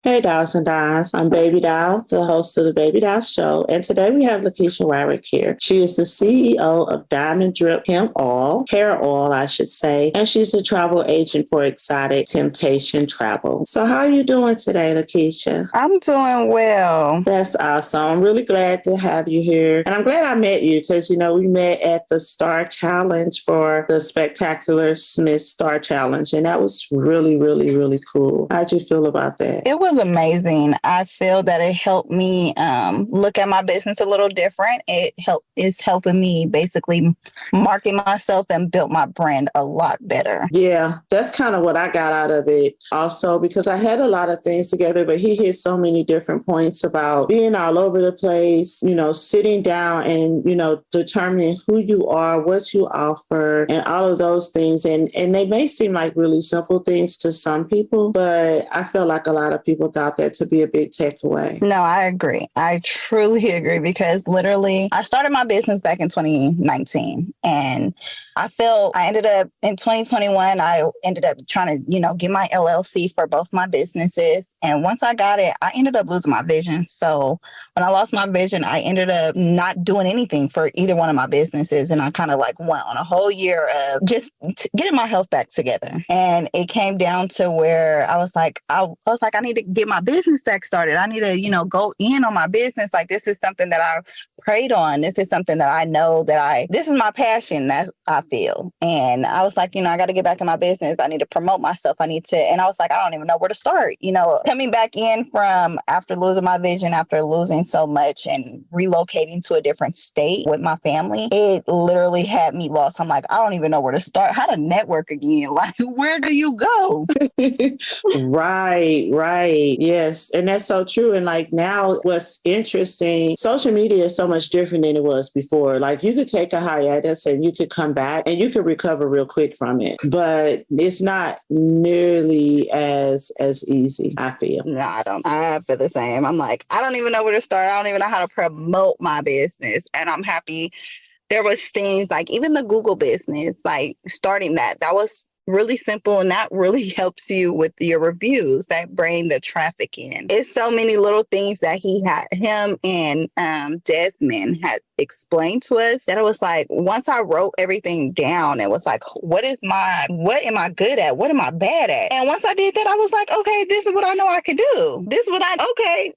Hey, dolls and dimes. I'm Baby Doll, the host of the BabyDoll Show, and today we have Lakeisha Wyrick here. She is the CEO of Diamond Drip Hemp Oil, hair oil, I should say, and she's a travel agent for Exotic Temptation Travel. So how are you doing today, Lakeisha? I'm doing well. That's awesome. I'm really glad to have you here. And I'm glad I met you because, we met at the Star Challenge for the Spectacular Smith Star Challenge. And that was really, really, really cool. How'd you feel about that? It was amazing. I feel that it helped me look at my business a little different. It's helping me basically market myself and build my brand a lot better. Yeah, that's kind of what I got out of it also, because I had a lot of things together, but he hit so many different points about being all over the place, sitting down and, determining who you are, what you offer, and all of those things. And they may seem like really simple things to some people, but I feel like a lot of people thought that to be a big takeaway. No, I agree. I truly agree, because literally I started my business back in 2019, and I ended up in 2021, I ended up trying to, get my LLC for both my businesses. And once I got it, I ended up losing my vision. So when I lost my vision, I ended up not doing anything for either one of my businesses. And I kind of went on a whole year of just getting my health back together. And it came down to where I was like, I need to get my business back started. I need to, go in on my business. Like, this is something that I prayed on. This is something that I know this is my passion. That's I feel. And I was like, I got to get back in my business. I need to promote myself. And I was like, I don't even know where to start. Coming back in from after losing my vision, after losing so much and relocating to a different state with my family, it literally had me lost. I'm like, I don't even know where to start. How to network again? Like, where do you go? Right. Yes. And that's so true. And now what's interesting, social media is so much different than it was before. Like, you could take a hiatus and you could come back and you could recover real quick from it. But it's not nearly as easy, I feel. No, I don't. I feel the same. I'm like, I don't even know where to start. I don't even know how to promote my business. And I'm happy there was things like even the Google business, like starting that was really simple, and that really helps you with your reviews that bring the traffic in. It's so many little things that him and Desmond had explained to us that it was like, once I wrote everything down, it was like, what am I good at? What am I bad at? And once I did that, I was like, okay, this is what I know I can do.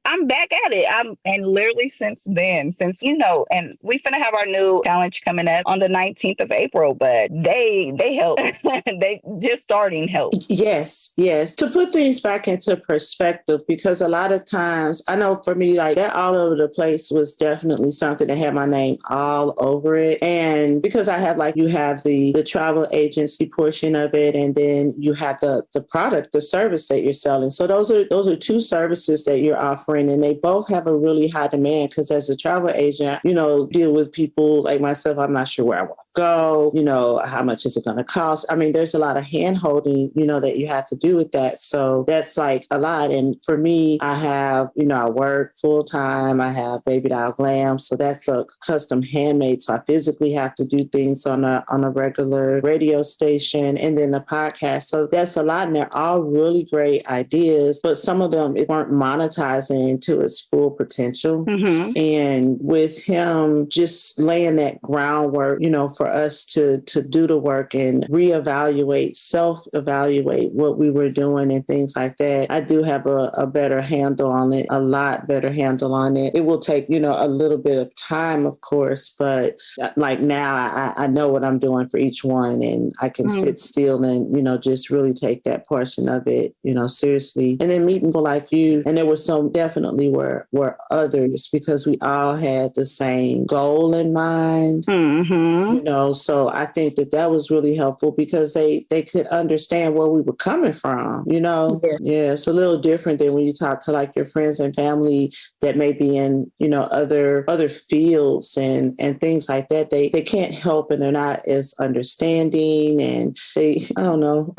I'm back at it. And literally since then, and we finna have our new challenge coming up on the 19th of April, but they help. They like just starting help. Yes, yes. To put things back into perspective, because a lot of times, I know for me, like that all over the place was definitely something that had my name all over it. And because I have like, you have the travel agency portion of it, and then you have the product, the service that you're selling. So those are two services that you're offering, and they both have a really high demand, because as a travel agent, deal with people like myself. I'm not sure where I want to go, how much is it going to cost? I mean, there's a lot of hand holding, that you have to do with that. So that's like a lot. And for me, I have, I work full time. I have BabyDoll Glam. So that's a custom handmade. So I physically have to do things on a regular radio station, and then the podcast. So that's a lot. And they're all really great ideas, but some of them weren't monetizing to its full potential. Mm-hmm. And with him just laying that groundwork, for us to do the work and reevaluate, self-evaluate what we were doing and things like that, I do have a better handle on it, a lot better handle on it. It will take, a little bit of time, of course, but like now I know what I'm doing for each one, and I can sit still and, just really take that portion of it, seriously. And then meeting people like you, and there was some definitely were others, because we all had the same goal in mind. Mm-hmm. So I think that was really helpful, because they could understand where we were coming from, Yeah, it's a little different than when you talk to like your friends and family that may be in, other fields and things like that. They can't help, and they're not as understanding, and I don't know.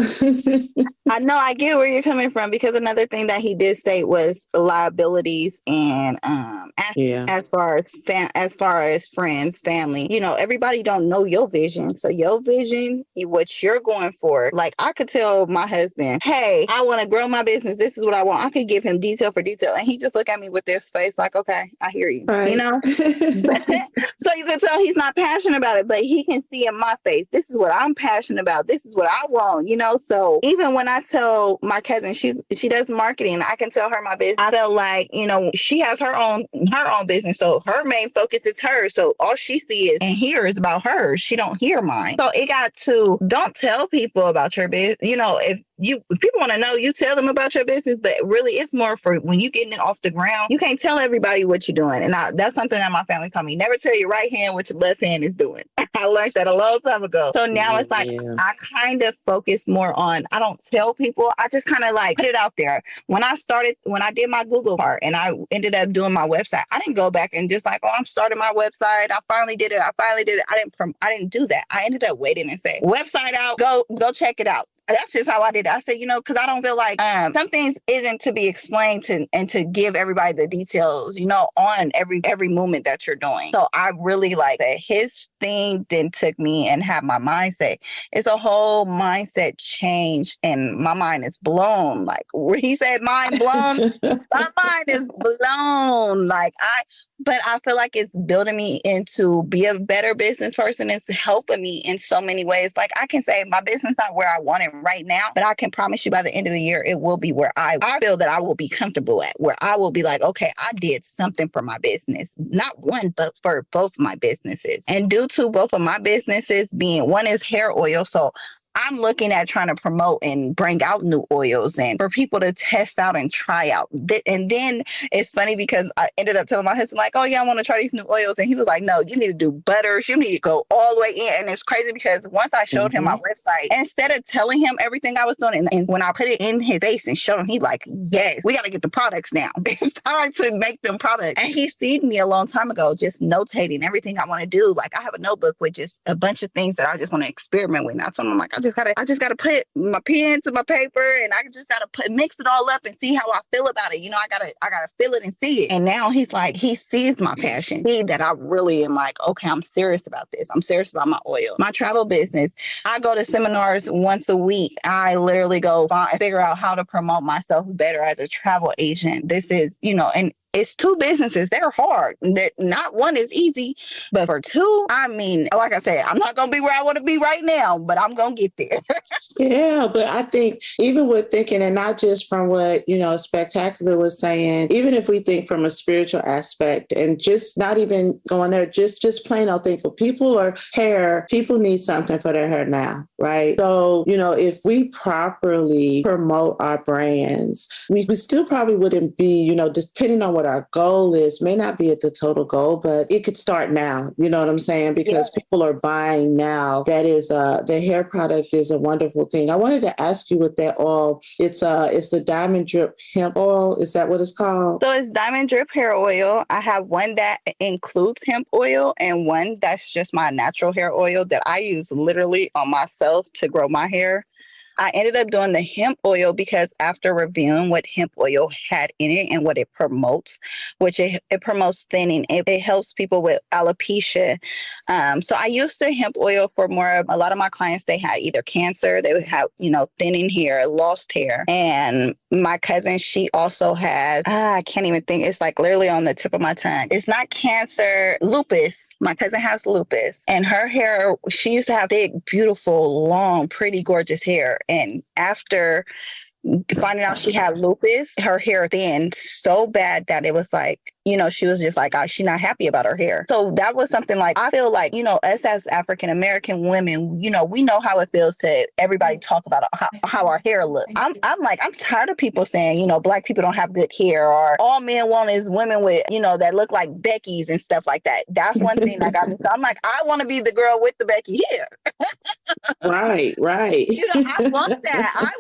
I know, I get where you're coming from, because another thing that he did state was liabilities, and as far as friends, family, everybody don't know your vision. So your vision, what you're going for, like I could tell my husband, hey, I want to grow my business. This is what I want. I could give him detail for detail, and he just look at me with this face like, okay, I hear you, right. So you can tell he's not passionate about it, but he can see in my face, this is what I'm passionate about. This is what I want, So even when I tell my cousin, she does marketing, I can tell her my business. I feel like, she has her own business. So her main focus is hers. So all she sees and hears about hers, she don't hear mine. So it got to, don't tell people about your business. If people want to know, you tell them about your business, but really it's more for when you getting it off the ground. You can't tell everybody what you're doing. And that's something that my family taught me. Never tell your right hand what your left hand is doing. I learned that a long time ago. So now it's like, I kind of focus more on, I don't tell people. I just kind of like put it out there. When I did my Google part and I ended up doing my website, I didn't go back and just like, oh, I'm starting my website. I finally did it. I didn't do that. I ended up waiting and say, website out, go check it out. That's just how I did it. I said, because I don't feel like some things isn't to be explained and to give everybody the details, on every movement that you're doing. So I really like that his thing then took me and had my mindset. It's a whole mindset change, and my mind is blown. Like where he said mind blown, my mind is blown. But I feel like it's building me into be a better business person. It's helping me in so many ways. Like I can say my business not where I want it right now, but I can promise you by the end of the year, it will be where I feel that I will be comfortable at, where I will be like, okay, I did something for my business, not one, but for both my businesses. And due to both of my businesses being, one is hair oil. So I'm looking at trying to promote and bring out new oils and for people to test out and try out. And then it's funny because I ended up telling my husband like, oh yeah, I want to try these new oils. And he was like, no, you need to do butters. You need to go all the way in. And it's crazy because once I showed him my website, instead of telling him everything I was doing, and when I put it in his face and showed him, he like, yes, we got to get the products now. It's time to make them products. And he seen me a long time ago, just notating everything I want to do. Like I have a notebook with just a bunch of things that I just want to experiment with. And I told him like, I just gotta put my pen to my paper, and I just gotta mix it all up and see how I feel about it. I gotta feel it and see it. And now he's like, he sees my passion, see that I really am like, okay, I'm serious about this. I'm serious about my oil, my travel business. I go to seminars once a week. I literally go figure out how to promote myself better as a travel agent. This is, and it's two businesses. They're hard. Not one is easy, but for two, I mean, like I said, I'm not going to be where I want to be right now, but I'm going to get there. Yeah, but I think even with thinking, and not just from what, Spectacular was saying, even if we think from a spiritual aspect and just not even going there, just plain old thing for people or hair, people need something for their hair now, right? So, if we properly promote our brands, we still probably wouldn't be, depending on what our goal is, may not be at the total goal, but it could start now. You know what I'm saying? Because people are buying now. That is, the hair product is a wonderful thing. I wanted to ask you with that oil, it's the Diamond Drip Hemp Oil. Is that what it's called? So it's Diamond Drip Hair Oil. I have one that includes hemp oil and one that's just my natural hair oil that I use literally on myself to grow my hair. I ended up doing the hemp oil because after reviewing what hemp oil had in it and what it promotes, which it promotes thinning, it helps people with alopecia. So I used the hemp oil for a lot of my clients, they had either cancer, they would have, thinning hair, lost hair. And my cousin, she also has, I can't even think, it's like literally on the tip of my tongue. It's not cancer, lupus. My cousin has lupus. And her hair, she used to have big, beautiful, long, pretty, gorgeous hair. And after finding out she had lupus, her hair thinned so bad that it was like, she was just like, she's not happy about her hair. So that was something like, I feel like, us as African-American women, we know how it feels to everybody talk about how our hair looks. I'm tired of people saying, Black people don't have good hair, or all men want is women with, that look like Becky's and stuff like that. That's one thing that got me. So I'm like, I want to be the girl with the Becky hair. Right. I want that.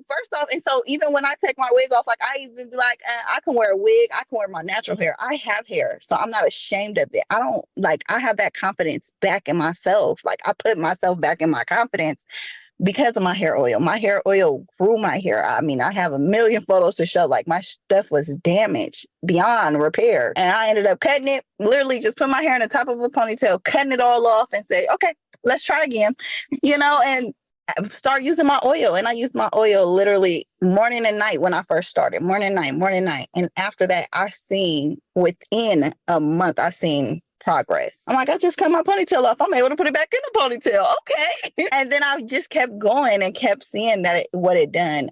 First off, and so even when I take my wig off, like I even be like, I can wear a wig, I can wear my natural hair. I have hair, so I'm not ashamed of it. I have that confidence back in myself. Like I put myself back in my confidence because of my hair oil. My hair oil grew my hair. I mean, I have a million photos to show like my stuff was damaged beyond repair. And I ended up cutting it, literally just put my hair in the top of a ponytail, cutting it all off and say, okay, let's try again, and start using my oil. And I used my oil literally morning and night when I first started, morning, night. And after that, within a month, I seen progress. I'm like, I just cut my ponytail off. I'm able to put it back in the ponytail. Okay. And then I just kept going and kept seeing what it done.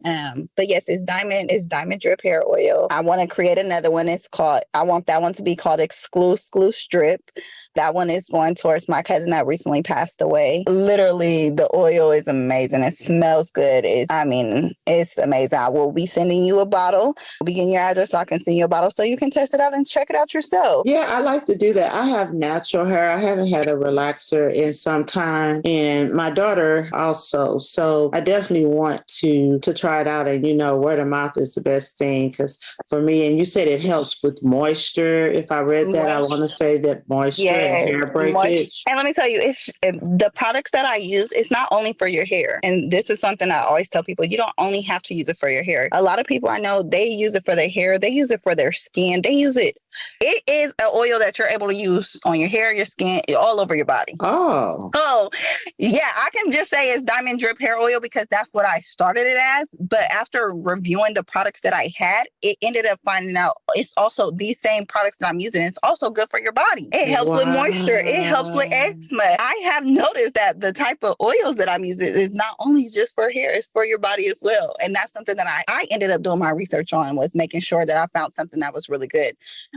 But yes, it's Diamond Drip Hair Oil. I want to create another one. I want that one to be called Exclusive Strip. That one is going towards my cousin that recently passed away. Literally, the oil is amazing. It smells good. It's amazing. I will be sending you a bottle. I'll be getting your address so I can send you a bottle so you can test it out and check it out yourself. Yeah, I like to do that. I have natural hair. I haven't had a relaxer in some time. And my daughter also. So I definitely want to try it out. And, word of mouth is the best thing. Because for me, and you said it helps with moisture. If I read that, I want to say that moisture. Yes. Hair breakage. And let me tell you, it's the products that I use, it's not only for your hair. And this is something I always tell people, you don't only have to use it for your hair. A lot of people I know, they use it for their hair. They use it for their skin. They use it. It is an oil that you're able to use on your hair, your skin, all over your body. Oh, yeah. I can just say it's Diamond Drip Hair Oil because that's what I started it as. But after reviewing the products that I had, it ended up finding out it's also these same products that I'm using. It's also good for your body. It helps with moisture. It helps with eczema. I have noticed that the type of oils that I'm using is not only just for hair, it's for your body as well. And that's something that I ended up doing my research on, was making sure that I found something that was really good.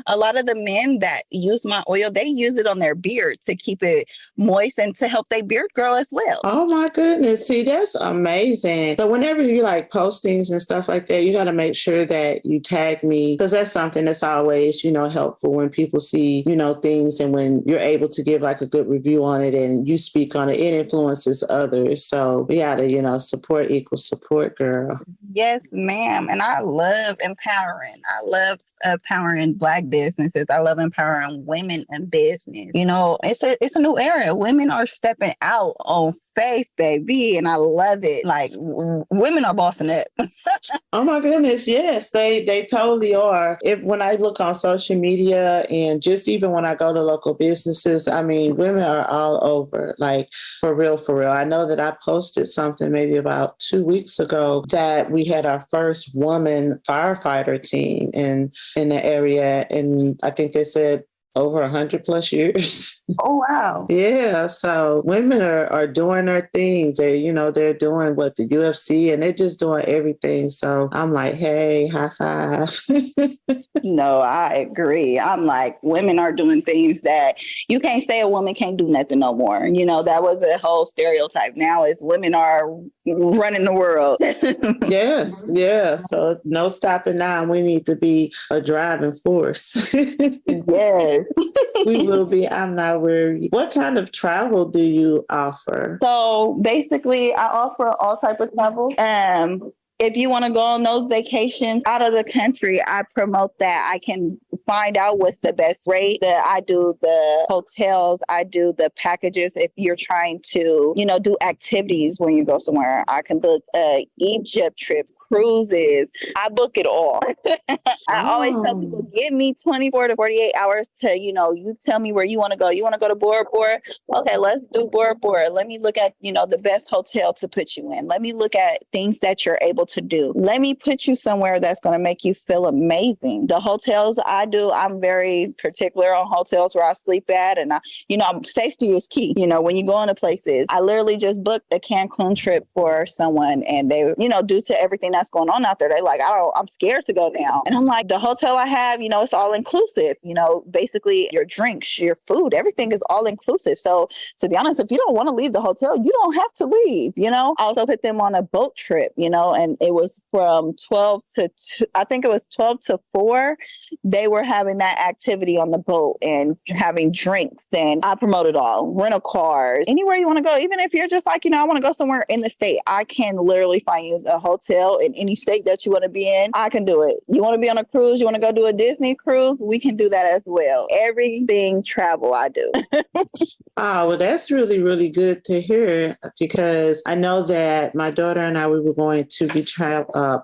A lot of the men that use my oil, they use it on their beard to keep it moist and to help their beard grow as well. Oh my goodness. See, that's amazing. So whenever you post things and stuff like that, you got to make sure that you tag me, because that's something that's always, helpful when people see, things, and when you're able to give a good review on it and you speak on it, it influences others. So we got to, support equals support, girl. Yes, ma'am. And I love empowering. I love empowering Black businesses. I love empowering women in business. It's a new era. Women are stepping out on faith, baby. And I love it. Like women are bossing up. Oh my goodness, yes, they totally are. If when I look on social media and just even when I go to local businesses, I mean, women are all over, like for real, for real. I know that I posted something maybe about 2 weeks ago that we had our first woman firefighter team in the area, and I think they said over 100 plus years. Oh, wow. Yeah, so women are doing their things. They're doing what the UFC and they're just doing everything. So I'm like, hey, high five. No, I agree. I'm like, women are doing things that you can't say a woman can't do nothing no more. That was a whole stereotype. Now is women are running the world. Yes, yeah. So no stopping now. We need to be a driving force. Yes. We will be. I'm not worried. What kind of travel do you offer? So basically, I offer all type of travel. If you want to go on those vacations out of the country, I promote that. I can find out what's the best rate. I do the hotels. I do the packages. If you're trying to, do activities when you go somewhere, I can book a Egypt trip, cruises. I book it all. I always tell people, give me 24 to 48 hours to, you tell me where you want to go. You want to go to Bora Bora? Okay, let's do Bora Bora. Let me look at, the best hotel to put you in. Let me look at things that you're able to do. Let me put you somewhere that's going to make you feel amazing. The hotels I do, I'm very particular on hotels where I sleep at. And safety is key. When you go into places, I literally just booked a Cancun trip for someone and they, due to everything that's going on out there, they like, I'm scared to go down. And I'm like, the hotel I have, it's all inclusive, basically your drinks, your food, everything is all inclusive. So to be honest, if you don't want to leave the hotel, you don't have to leave, I also put them on a boat trip, and it was from 12 to 2, I think it was 12 to 4. They were having that activity on the boat and having drinks. And I promote it all. Rental cars, anywhere you want to go. Even if you're just like, I want to go somewhere in the state, I can literally find you a hotel in any state that you want to be in. I can do it. You want to be on a cruise? You want to go do a Disney cruise? We can do that as well. Everything travel I do. Oh, well, that's really, really good to hear because I know that my daughter and I, we were going to be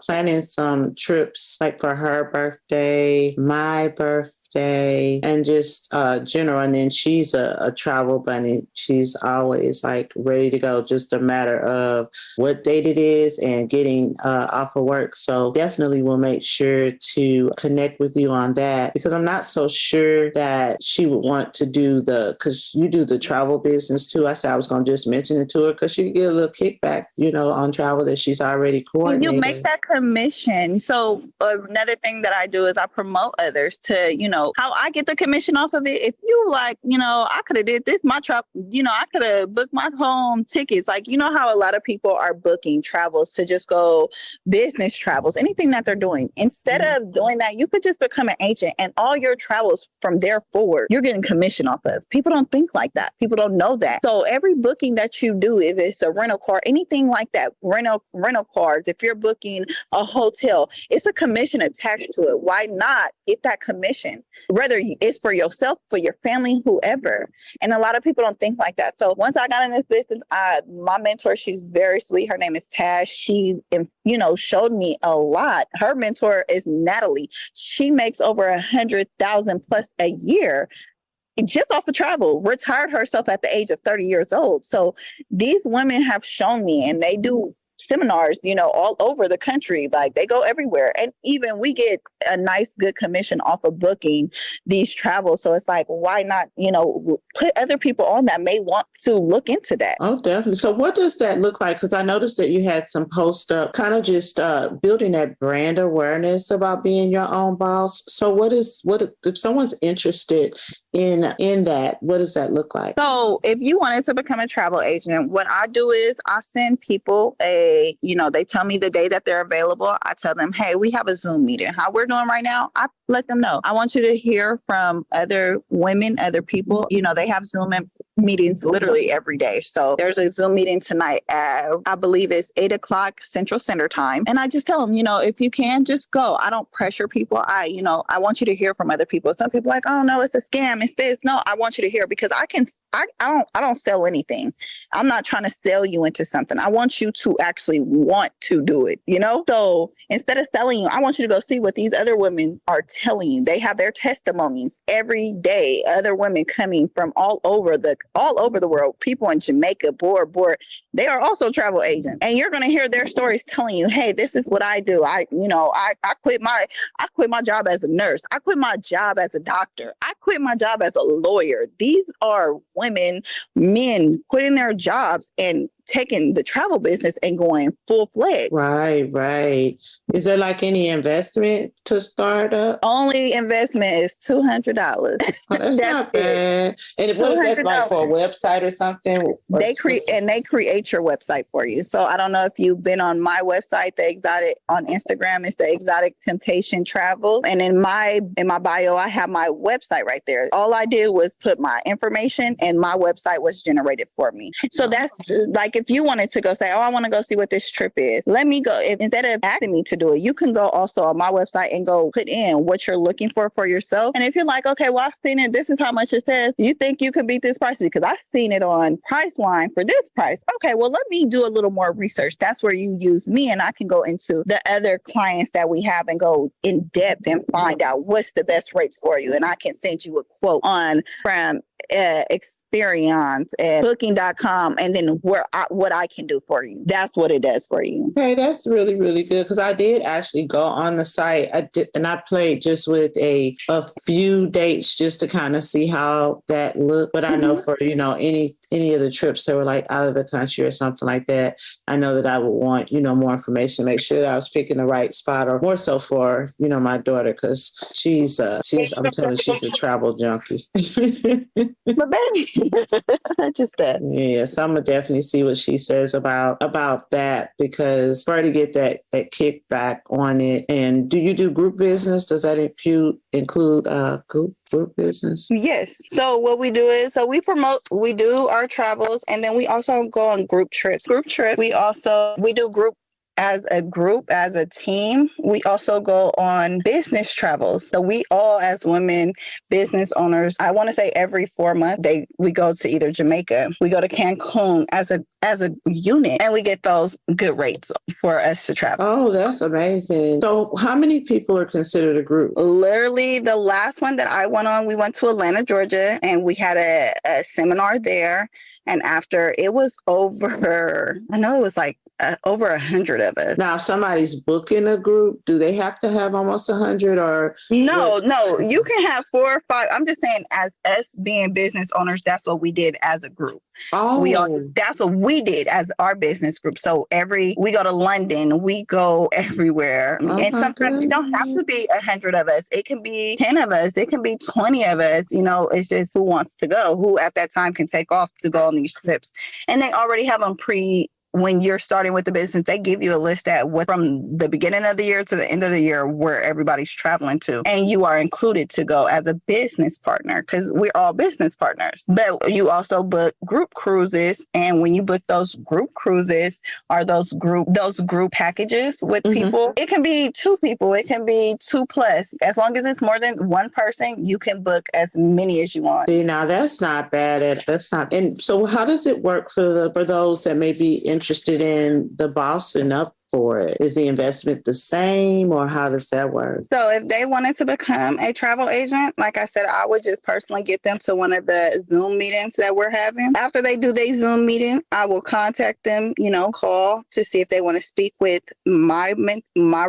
planning some trips like for her birthday, my birthday, and just general. And then she's a travel bunny. She's always like ready to go, just a matter of what date it is and getting off of work. So definitely we'll make sure to connect with you on that because I'm not so sure that she would want to do because you do the travel business too. I said I was going to just mention it to her because she could get a little kickback, on travel that she's already coordinated. You make that commission. So another thing that I do is I promote others to, how I get the commission off of it. If you like, I could have did this, my travel, I could have booked my home tickets. Like, how a lot of people are booking travels to just go business travels, anything that they're doing. Instead of doing that, you could just become an agent and all your travels from there forward, you're getting commission off of. People don't think like that. People don't know that. So every booking that you do, if it's a rental car, anything like that, rental cars, if you're booking a hotel, it's a commission attached to it. Why not get that commission? Whether it's for yourself, for your family, whoever. And a lot of people don't think like that. So once I got in this business, my mentor, she's very sweet. Her name is Tash. She, showed me a lot. Her mentor is Natalie. She makes over 100,000 plus a year just off of travel, retired herself at the age of 30 years old. So these women have shown me, and they do seminars, all over the country. Like they go everywhere. And even we get a nice, good commission off of booking these travels. So it's like, why not, put other people on that may want to look into that. Oh, definitely. So what does that look like? Because I noticed that you had some post up kind of just building that brand awareness about being your own boss. So what if someone's interested in that, what does that look like? So if you wanted to become a travel agent, what I do is I send people they tell me the day that they're available. I tell them, hey, we have a Zoom meeting. How we're doing right now, I let them know. I want you to hear from other women, other people. They have Zoom meetings literally every day. So there's a Zoom meeting tonight at, I believe it's 8 o'clock Central Standard Time. And I just tell them, if you can, just go. I don't pressure people. I want you to hear from other people. Some people are like, oh no, it's a scam. It's this. No, I want you to hear because I don't sell anything. I'm not trying to sell you into something. I want you to actually want to do it, So instead of selling you, I want you to go see what these other women are telling you. They have their testimonies every day. Other women coming from all over the world, people in Jamaica, board. They are also travel agents. And you're going to hear their stories telling you, hey, this is what I do. I quit my job as a nurse. I quit my job as a doctor. I quit my job as a lawyer. These are women, men quitting their jobs and taking the travel business and going full-fledged. Right. Is there like any investment to start up? Only investment is $200. Oh, that's not bad. And what is that like for a website or something? They create your website for you. So I don't know if you've been on my website, the Exotic on Instagram. It's the Exotic Temptation Travel. And in my bio, I have my website right there. All I did was put my information and my website was generated for me. So that's like, if you wanted to go say, oh, I want to go see what this trip is, let me go. Instead of asking me to do it, you can go also on my website and go put in what you're looking for yourself. And if you're like, okay, well, I've seen it. This is how much it says. You think you could beat this price because I've seen it on Priceline for this price. Okay, well, let me do a little more research. That's where you use me and I can go into the other clients that we have and go in depth and find out what's the best rates for you. And I can send you a quote from Experience and booking.com and then what I can do for you. That's what it does for you. Okay, that's really, really good because I did actually go on the site. I played just with a few dates just to kind of see how that looked. But I know for, any of the trips that were like out of the country or something like that, I know that I would want, more information, make sure that I was picking the right spot or more so for, my daughter because she's I'm telling you, she's a travel junkie. But baby, just that. Yeah, so I'm gonna definitely see what she says about that because for her to get that kickback on it. And do you do group business? Does that include group business? Yes. So what we do is we do our travels and then we also go on group trips. We do group as a team. We also go on business travels. So we all as women, business owners, I want to say every 4 months, we go to either Jamaica, we go to Cancun as a unit and we get those good rates for us to travel. Oh, that's amazing. So how many people are considered a group? Literally the last one that I went on, we went to Atlanta, Georgia, and we had a seminar there. And after it was over 100 of us. Now, somebody's booking a group. Do they have to have almost 100 or? No, you can have 4 or 5. I'm just saying as us being business owners, that's what we did as a group. Oh, that's what we did as our business group. So we go to London, we go everywhere. And sometimes it don't have to be 100 of us. It can be 10 of us. It can be 20 of us. It's just who wants to go, who at that time can take off to go on these trips. And they already have them when you're starting with the business, they give you a list from the beginning of the year to the end of the year where everybody's traveling to. And you are included to go as a business partner because we're all business partners. But you also book group cruises. And when you book those group cruises or those group packages with people, it can be 2 people. It can be 2+. As long as it's more than 1 person, you can book as many as you want. See, now that's not bad. And so how does it work for those that may be interested in the bossing up for it? Is the investment the same or how does that work? So if they wanted to become a travel agent, like I said, I would just personally get them to one of the Zoom meetings that we're having. After they do their Zoom meeting, I will contact them, call to see if they want to speak with my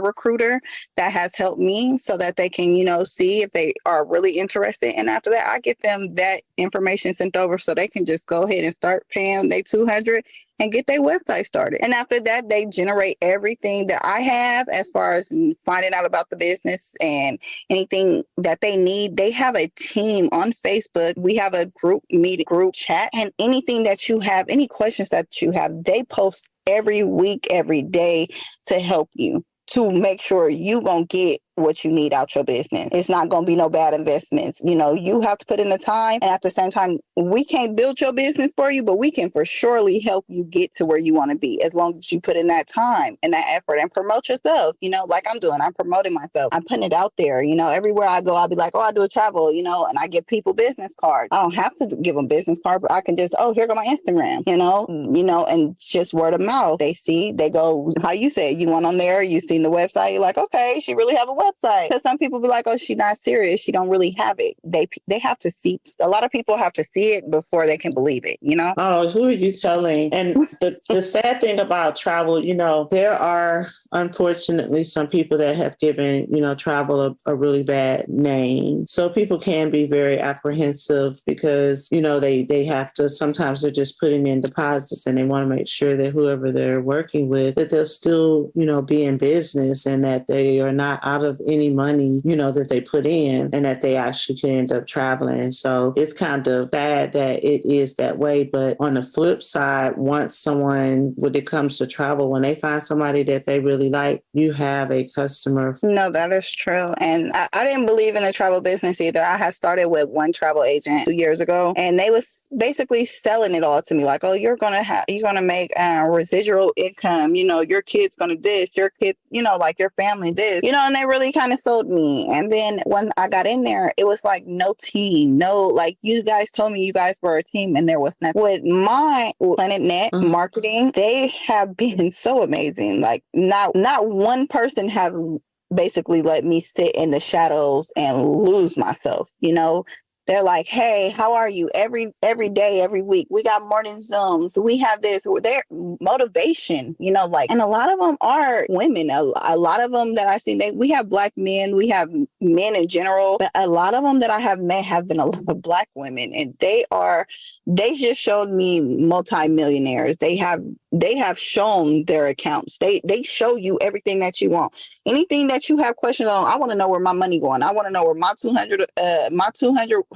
recruiter that has helped me so that they can, see if they are really interested. And after that, I get them that information sent over so they can just go ahead and start paying their $200 and get their website started. And after that, they generate everything that I have as far as finding out about the business and anything that they need. They have a team on Facebook. We have a group chat, and anything that you have, any questions that you have, they post every week, every day to help you, to make sure you gonna get what you need out your business. It's not going to be no bad investments. You know, you have to put in the time. And at the same time, we can't build your business for you, but we can for surely help you get to where you want to be as long as you put in that time and that effort and promote yourself, you know, like I'm doing. I'm promoting myself. I'm putting it out there. You know, everywhere I go, I'll be like, oh, I do a travel, you know, and I give people business cards. I don't have to give them business card, but I can just, oh, here go my Instagram, you know, and just word of mouth. They see, they go, how you say it, you went on there, you seen the website, you're like, okay, she really have a website. Because some people be like, oh, she's not serious. She don't really have it. They have to see. A lot of people have to see it before they can believe it, you know? Oh, who are you telling? And the sad thing about travel, you know, there are unfortunately some people that have given, you know, travel a really bad name. So people can be very apprehensive because, you know, they have to, sometimes they're just putting in deposits and they want to make sure that whoever they're working with, that they'll still, you know, be in business and that they are not out of any money, you know, that they put in and that they actually can end up traveling. So it's kind of sad that it is that way. But on the flip side, once someone, when it comes to travel, when they find somebody that they really like, you have a customer. No, that is true. And I didn't believe in the travel business either. I had started with one travel agent 2 years ago, and they was basically selling it all to me. Like, oh, you're going to make residual income. You know, your kid's going to this, your kid, you know, like your family this, you know, and they really kind of sold me. And then when I got in there, it was like no team, no, like you guys told me you guys were a team and there was nothing. With my Planet Net marketing, they have been so amazing. Like not one person have basically let me sit in the shadows and lose myself, you know. They're like, hey, how are you? Every day, every week, we got morning Zooms. We have this, their motivation, you know, like, and a lot of them are women. A lot of them that I see, we have Black men, we have men in general, but a lot of them that I have met have been a lot of Black women, and they just showed me multimillionaires. They have shown their accounts. They show you everything that you want. Anything that you have questions on, I want to know where my money going. I want to know where my 200,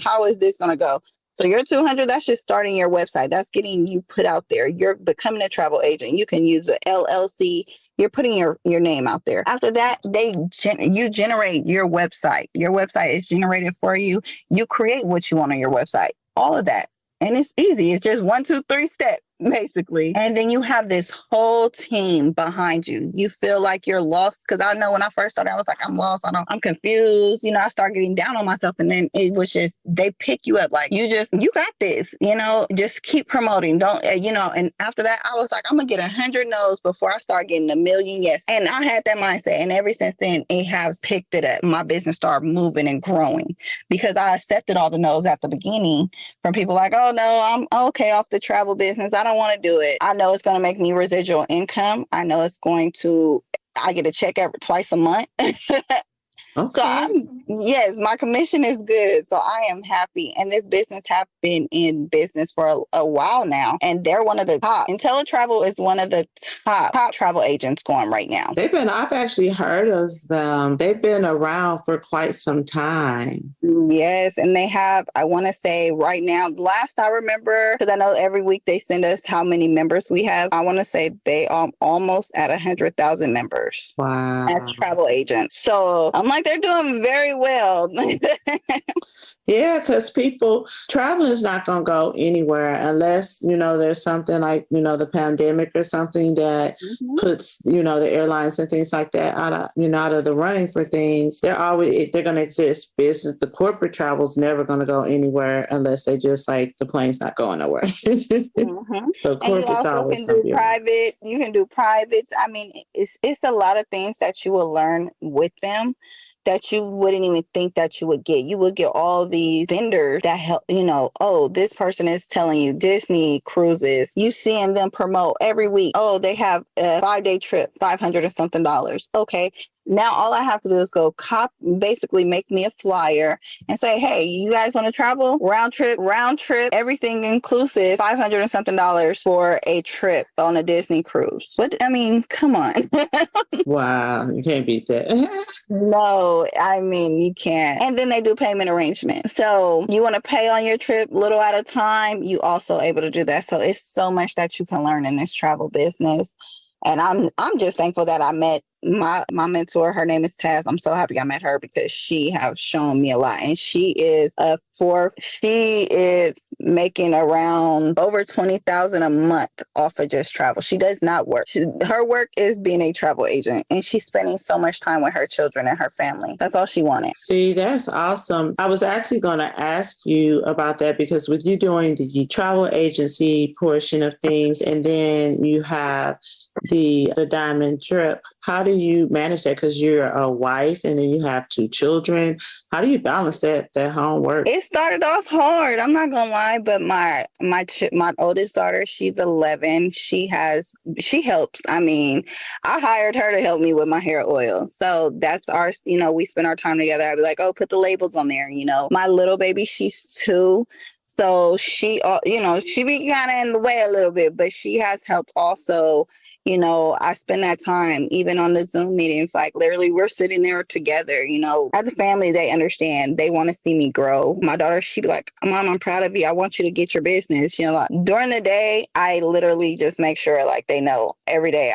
how is this going to go? So your 200, that's just starting your website. That's getting you put out there. You're becoming a travel agent. You can use an LLC. You're putting your name out there. After that, you generate your website. Your website is generated for you. You create what you want on your website. All of that. And it's easy. It's just 1, 2, 3 steps, basically. And then you have this whole team behind you. You feel like you're lost. Because I know when I first started, I was like, I'm lost. I'm confused. You know, I started getting down on myself. And then it was just, they pick you up like, you got this, you know, just keep promoting. Don't, you know, and after that, I was like, I'm going to get 100 no's before I start getting 1,000,000 yes. And I had that mindset. And ever since then, it has picked it up. My business started moving and growing because I accepted all the no's at the beginning from people like, oh, no, I'm okay off the travel business. I don't want to do it. I know it's going to make me residual income. I know I get a check twice a month. Okay. So my commission is good. So I am happy. And this business have been in business for a while now. And they're one of the top. IntelliTravel is one of the top travel agents going right now. I've actually heard of them. They've been around for quite some time. Yes. And they have, I want to say right now, last I remember, because I know every week they send us how many members we have. I want to say they are almost at 100,000 members. Wow. As travel agents. So I'm like, they're doing very well. Yeah, because traveling is not going to go anywhere unless, you know, there's something like, you know, the pandemic or something that puts, you know, the airlines and things like that out of the running for things. They're going to exist. Business, the corporate travel is never going to go anywhere unless they just like the plane's not going nowhere. So and you also can do private. You can do private. I mean, it's a lot of things that you will learn with them that you wouldn't even think that you would get. You would get all these vendors that help, you know, oh, this person is telling you Disney cruises. You seeing them promote every week. Oh, they have a 5-day trip, $500 and something. Okay. Now all I have to do is go basically make me a flyer and say, hey, you guys want to travel? Round trip, everything inclusive, $500 and something for a trip on a Disney cruise. I mean, come on. Wow, you can't beat that. No, I mean, you can't. And then they do payment arrangements. So you want to pay on your trip little at a time, you also able to do that. So it's so much that you can learn in this travel business. And I'm just thankful that I met my mentor. Her name is Taz. I'm so happy I met her because she has shown me a lot. And she is she is making around over 20,000 a month off of just travel. She does not work. Her work is being a travel agent, and she's spending so much time with her children and her family. That's all she wanted. See, that's awesome. I was actually going to ask you about that because with you doing the travel agency portion of things, and then you have the diamond drip, how do you manage that? Because you're a wife and then you have 2 children. How do you balance that homework? It started off hard. I'm not gonna lie, but my oldest daughter, she's 11. She helps. I mean, I hired her to help me with my hair oil. So that's our, we spend our time together. I'd be like, oh, put the labels on there. My little baby, she's 2. So she, she be kind of in the way a little bit, but she has helped also. I spend that time even on the Zoom meetings, like literally we're sitting there together, as a family, they understand. They want to see me grow. My daughter, she'd be like, Mom, I'm proud of you. I want you to get your business. Like, during the day, I literally just make sure like they know every day,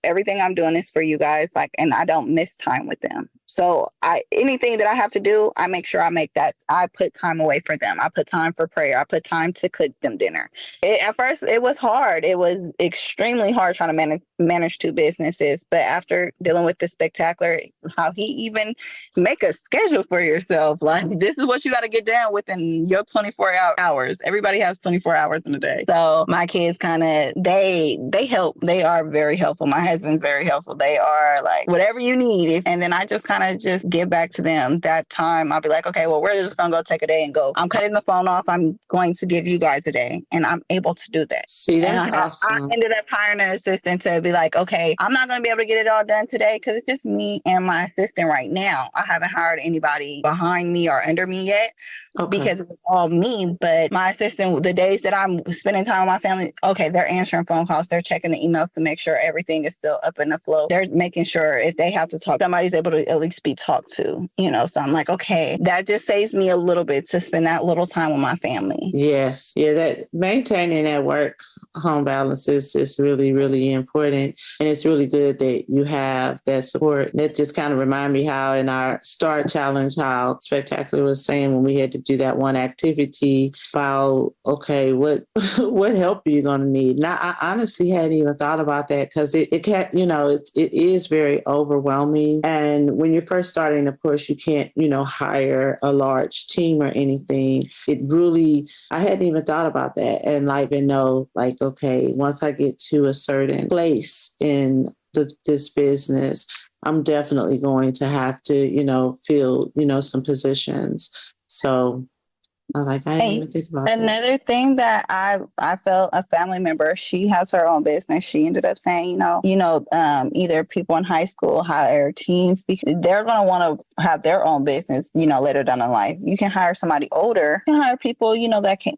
everything I'm doing is for you guys. Like, and I don't miss time with them. So anything that I have to do, I make sure I put time away for them. I put time for prayer. I put time to cook them dinner. At first, it was hard. It was extremely hard trying to manage 2 businesses. But after dealing with the spectacular, how he even make a schedule for yourself. Like, this is what you got to get down within your 24 hours. Everybody has 24 hours in a day. So my kids kind of, they help. They are very helpful. My husband's very helpful. They are like, whatever you need. And then I just kind of just give back to them that time. I'll be like, okay, well, we're just going to go take a day and go. I'm cutting the phone off. I'm going to give you guys a day. And I'm able to do that. See, that's awesome. I ended up hiring an assistant to be like, okay, I'm not going to be able to get it all done today because it's just me and my assistant right now. I haven't hired anybody behind me or under me yet. Okay. Because it's all me. But my assistant, the days that I'm spending time with my family, okay, they're answering phone calls. They're checking the emails to make sure everything is still up in the flow. They're making sure if they have to talk, somebody's able to at least be talked to, So I'm like, okay, that just saves me a little bit to spend that little time with my family. Yes. Yeah, that maintaining that work home balance is really, really important. And it's really good that you have that support. That just kind of remind me how in our Start Challenge, how Spectacular was saying when we had to do that one activity about, okay, what help are you going to need? And I honestly hadn't even thought about that because it can't, it is very overwhelming. And when you're first starting, of course, you can't, hire a large team or anything. It really, I hadn't even thought about that. And okay, once I get to a certain place in this business, I'm definitely going to have to, fill, some positions. So I didn't even think about that. Another thing that I felt, a family member, she has her own business. She ended up saying, either people in high school hire teens because they're going to want to have their own business, later down in life. You can hire somebody older. You can hire people,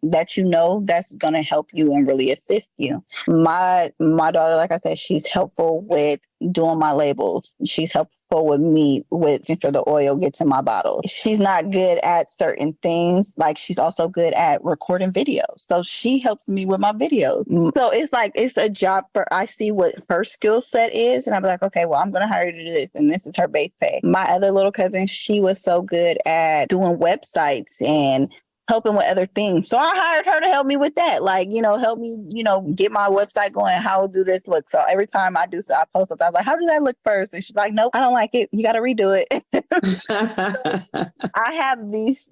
that's going to help you and really assist you. My daughter, like I said, she's helpful with doing my labels. She's helpful with me with making sure the oil gets in my bottle. She's not good at certain things. Like, she's also good at recording videos. So she helps me with my videos. So it's a job for, I see what her skill set is. And I'm like, okay, well, I'm going to hire her to do this. And this is her base pay. My other little cousin, she was so good at doing websites and helping with other things. So I hired her to help me with that. Like, help me, get my website going. How do this look? So every time I post something, I'm like, how does that look first? And she's like, nope, I don't like it. You got to redo it. I have these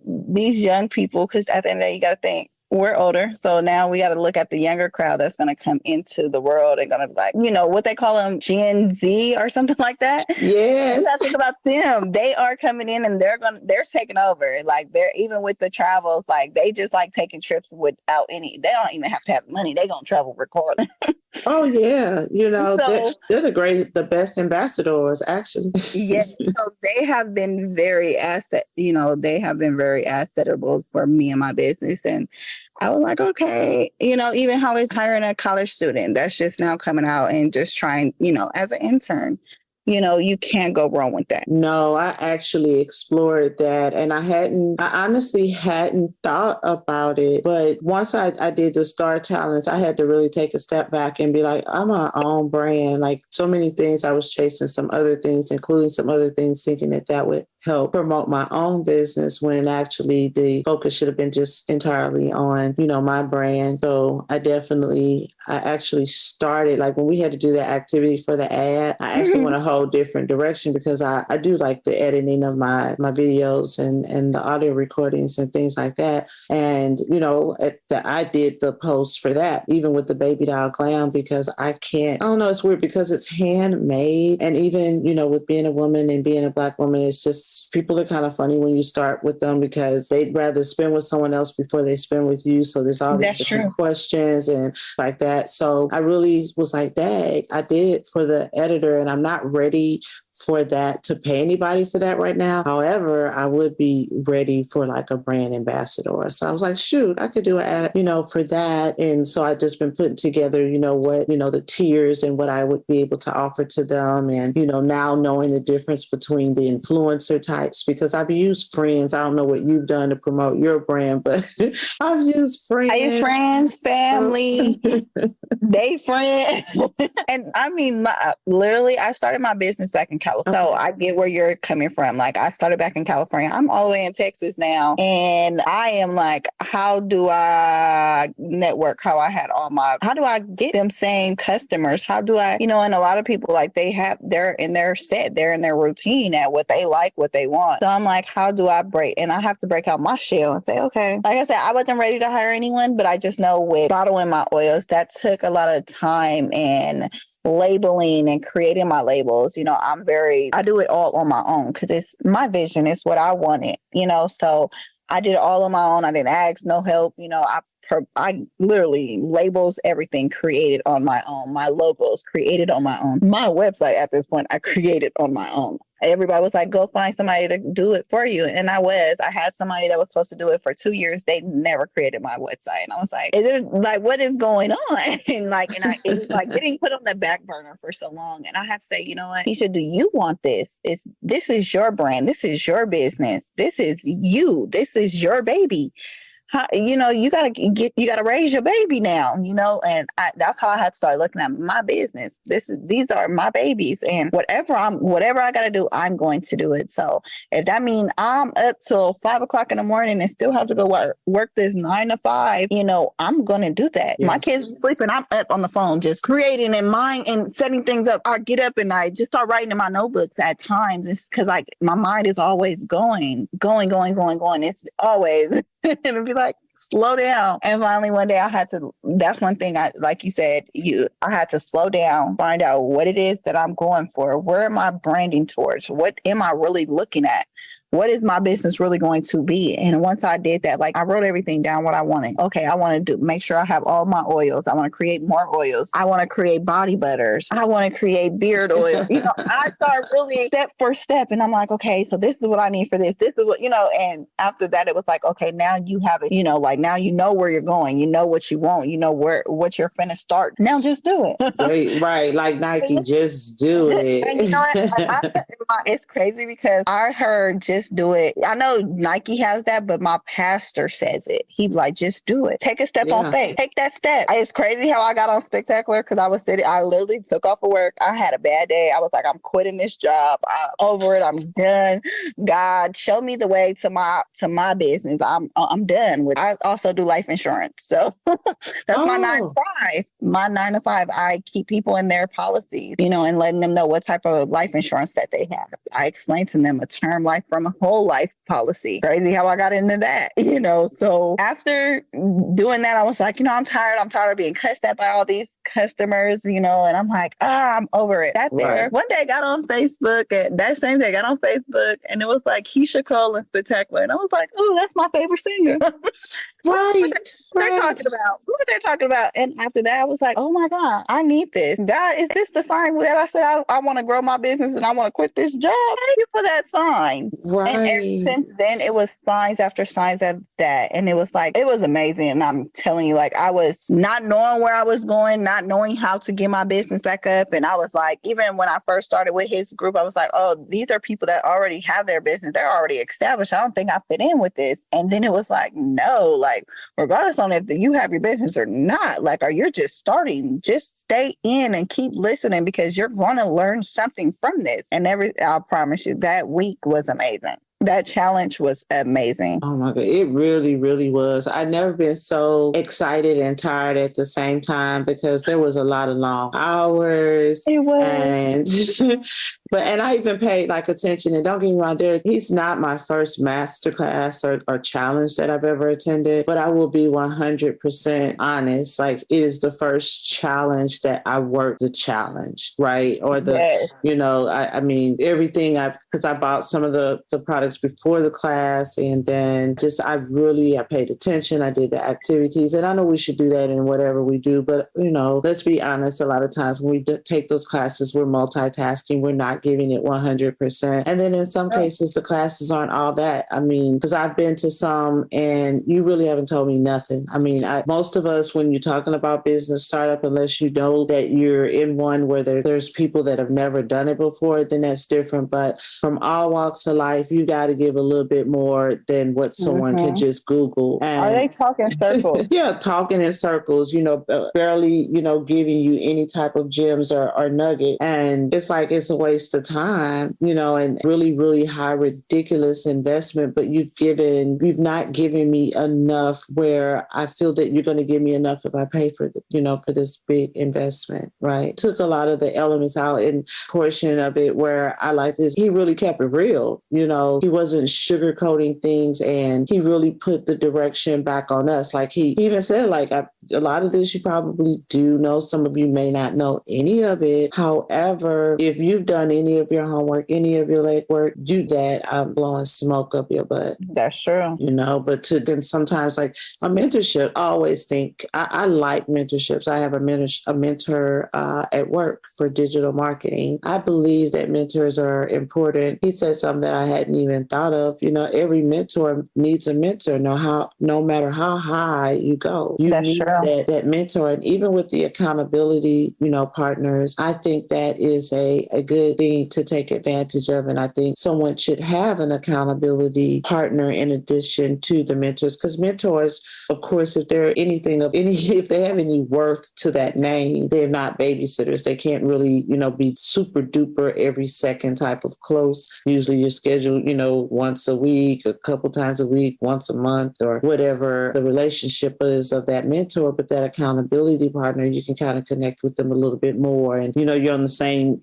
young people, because at the end of the day, you got to think, we're older. So now we got to look at the younger crowd that's going to come into the world and going to be like, what they call them, Gen Z or something like that. Yes. You got to think about them. They are coming in and they're taking over. Like, they're, even with the travels, like, they just like taking trips without they don't even have to have money. They going to travel regardless. Oh yeah. They're the best ambassadors, actually. Yes. So they have been very assetable for me and my business. And I was like, okay, even how it's hiring a college student that's just now coming out and just trying, as an intern. you can't go wrong with that. No, I actually explored that, and I honestly hadn't thought about it. But once I did the Star Talents, I had to really take a step back and be like, I'm my own brand. Like so many things, I was chasing some other things, including some other things, thinking that would help promote my own business when actually the focus should have been just entirely on, my brand. So I actually started, like when we had to do that activity for the ad, I actually went a whole different direction because I do like the editing of my videos and the audio recordings and things like that. And, I did the post for that, even with the Baby Doll Glam, because I don't know, it's weird because it's handmade. And even, with being a woman and being a Black woman, it's just, people are kind of funny when you start with them because they'd rather spend with someone else before they spend with you. So there's all these different questions and like that. So I really was like, dang, I did it for the editor and I'm not ready for that to pay anybody for that right now. However, I would be ready for like a brand ambassador. So I was like, shoot, I could do an ad, for that. And so I just been putting together, what, the tiers and what I would be able to offer to them. And, now knowing the difference between the influencer types, because I've used friends. I don't know what you've done to promote your brand, but I've used friends. I use friends, family, they friends. And I mean, literally, I started my business back in California. So I get where you're coming from. Like I started back in California. I'm all the way in Texas now. And I am like, how do I network? How do I get them same customers? How do I, and a lot of people like they're in their routine at what they like, what they want. So I'm like, how do I break? And I have to break out my shell and say, okay, like I said, I wasn't ready to hire anyone, but I just know with bottling my oils, that took a lot of time and labeling and creating my labels. I do it all on my own because it's my vision. It's what I wanted, so I did it all on my own. I didn't ask no help. I literally labels, everything created on my own. My logos created on my own. My website at this point, I created on my own. Everybody was like, go find somebody to do it for you. And I had somebody that was supposed to do it for 2 years. They never created my website. And I was like, is it like, what is going on? And it was like getting put on the back burner for so long. And I have to say, you know what, Keisha, do you want this? This is your brand. This is your business. This is you. This is your baby. You gotta raise your baby now, and that's how I had to start looking at my business. These are my babies, and whatever I gotta do, I'm going to do it. So if that means I'm up till 5 o'clock in the morning and still have to go work this 9 to 5, I'm gonna do that. Yes. My kids are sleeping, I'm up on the phone just creating and and setting things up. I get up and I just start writing in my notebooks at times. It's because like my mind is always going. It's always and it'd be like, slow down. And finally one day that's one thing like you said, I had to slow down, find out what it is that I'm going for. Where am I branding towards? What am I really looking at? What is my business really going to be? And once I did that, like I wrote everything down what I wanted. Okay, I want to make sure I have all my oils. I want to create more oils. I want to create body butters. I want to create beard oil. I start really step for step. And I'm like, okay, so this is what I need for this. This is what, and after that, it was like, okay, now you have it, like now you know where you're going. You know what you want. You know what you're finna start. Now just do it. Right. Like Nike, just do it. And you know what? It's crazy because I heard just do it. I know Nike has that, but my pastor says it. He like, just do it. Take a step on faith. Take that step. It's crazy how I got on Spectacular because I was sitting, I literally took off of work. I had a bad day. I was like, I'm quitting this job. I'm over it. I'm done. God, show me the way to my business. I'm done with it. I also do life insurance. So that's my 9 to 5. My 9 to 5, I keep people in their policies, and letting them know what type of life insurance that they have. I explain to them a term life from a whole life policy. Crazy how I got into that, So after doing that, I was like, I'm tired. I'm tired of being cussed at by all these customers, and I'm like, I'm over it. There. One day I got on Facebook, and that same day I got on Facebook, and it was like Keisha Cole and Spectacular. And I was like, oh, that's my favorite singer. They're talking about what they're talking about. And after that, I was was like, oh my God, I need this. God, is this the sign that I said I want to grow my business and I want to quit this job? Thank you for that sign. And ever Right. since then, it was signs after signs of that. And it was like, it was amazing. And I'm telling you, like, I was not knowing where I was going, not knowing how to get my business back up. And I was like, even when I first started with his group, I was like, oh, these are people that already have their business. They're already established. I don't think I fit in with this. And then it was like, no, like, regardless on if you have your business or not, like, or you're just starting, just stay in and keep listening because you're going to learn something from this. And I promise you, that week was amazing. That challenge was amazing. Oh my God. It really, really was. I've never been so excited and tired at the same time because there was a lot of long hours. It was. And and I even paid like attention. And don't get me wrong, he's not my first masterclass or challenge that I've ever attended, but I will be 100% honest. Like, it is the first challenge that I worked the challenge, right? Or Yes. I mean, everything because I bought some of the products before the class, and then I paid attention. I did the activities, and I know we should do that in whatever we do, but let's be honest, a lot of times when we take those classes, we're multitasking, we're not giving it 100%. And then in some cases, the classes aren't all that. I mean, because I've been to some and you really haven't told me nothing. I mean, most of us, when you're talking about business startup, unless you know that you're in one where there's people that have never done it before, then that's different. But from all walks of life, you got to give a little bit more than what someone could just Google. And are they talking circles? Yeah, talking in circles, barely, giving you any type of gems or nugget. And it's like, it's a waste of time, and really, really high, ridiculous investment. But you've not given me enough where I feel that you're going to give me enough if I pay for for this big investment, right? Took a lot of the elements out and portion of it where I like this. He really kept it real, he wasn't sugarcoating things, and he really put the direction back on us. Like, he even said, like, a lot of this you probably do know. Some of you may not know any of it. However, if you've done any of your homework, any of your legwork, do that. I'm blowing smoke up your butt. That's true. But then sometimes, like, a mentorship, I always think I like mentorships. I have a mentor at work for digital marketing. I believe that mentors are important. He said something that I hadn't even thought of. Every mentor needs a mentor. No matter how high you go, you That's need true. that mentor. And even with the accountability, partners, I think that is a good thing to take advantage of. And I think someone should have an accountability partner in addition to the mentors, because mentors, of course, if they're if they have any worth to that name, they're not babysitters. They can't really, be super duper every second type of close. Usually you're scheduled, once a week, a couple times a week, once a month, or whatever the relationship is of that mentor. But that accountability partner, you can kind of connect with them a little bit more. And, you're on the same,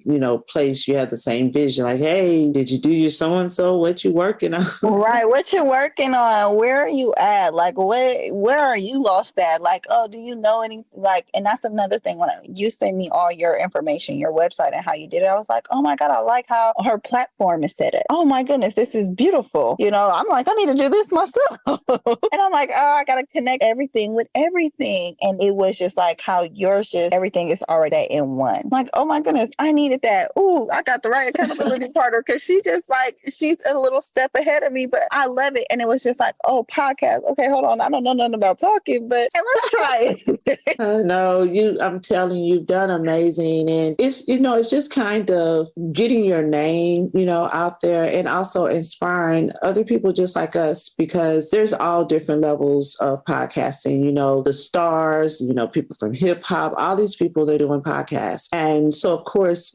place. You have the same vision. Like, hey, did you do your so-and-so? What you working on? Right. What you working on? Where are you at? Like, where are you lost at? Like, oh, do you know any, like, and that's another thing. When you send me all your information, your website and how you did it, I was like, oh my God, I like how her platform is set up. Oh my goodness, this is beautiful. I'm like, I need to do this myself. And I'm like, oh, I got to connect everything with everything. And it was just like how yours everything is already in one. I'm like, oh my goodness, I needed that. Ooh, I got the right accountability partner, because she's a little step ahead of me, but I love it. And it was just like, oh, podcast. Okay, hold on. I don't know nothing about talking, but hey, let's try it. No, I'm telling you, you've done amazing. And it's just kind of getting your name, out there, and also inspiring other people just like us, because there's all different levels of podcasting, the stars, people from hip hop, all these people, they're doing podcasts. And so, of course,